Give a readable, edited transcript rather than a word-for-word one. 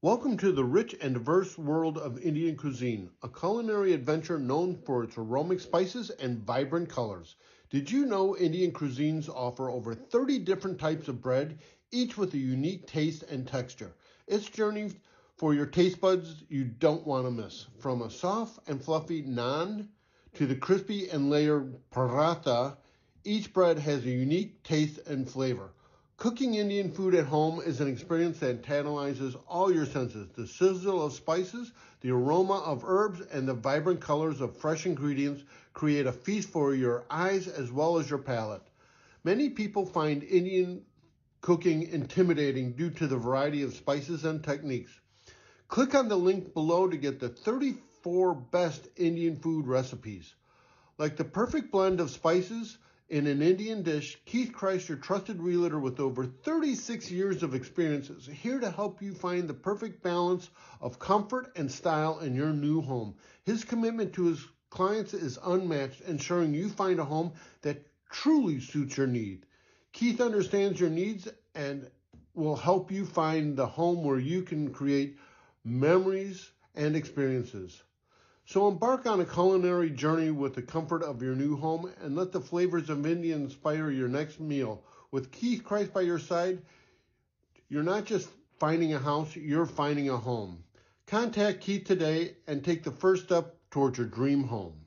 Welcome to the rich and diverse world of Indian cuisine, a culinary adventure known for its aromatic spices and vibrant colors. Did you know Indian cuisines offer over 30 different types of bread, each with a unique taste and texture? It's a journey for your taste buds you don't want to miss. From a soft and fluffy naan to the crispy and layered paratha, each bread has a unique taste and flavor. Cooking Indian food at home is an experience that tantalizes all your senses. The sizzle of spices, the aroma of herbs, and the vibrant colors of fresh ingredients create a feast for your eyes as well as your palate. Many people find Indian cooking intimidating due to the variety of spices and techniques. Click on the link below to get the 34 best Indian food recipes. Like the perfect blend of spices in an Indian dish, Keith Christ, your trusted realtor with over 36 years of experience, is here to help you find the perfect balance of comfort and style in your new home. His commitment to his clients is unmatched, ensuring you find a home that truly suits your need. Keith understands your needs and will help you find the home where you can create memories and experiences. So embark on a culinary journey with the comfort of your new home and let the flavors of India inspire your next meal. With Keith Christ by your side, you're not just finding a house, you're finding a home. Contact Keith today and take the first step towards your dream home.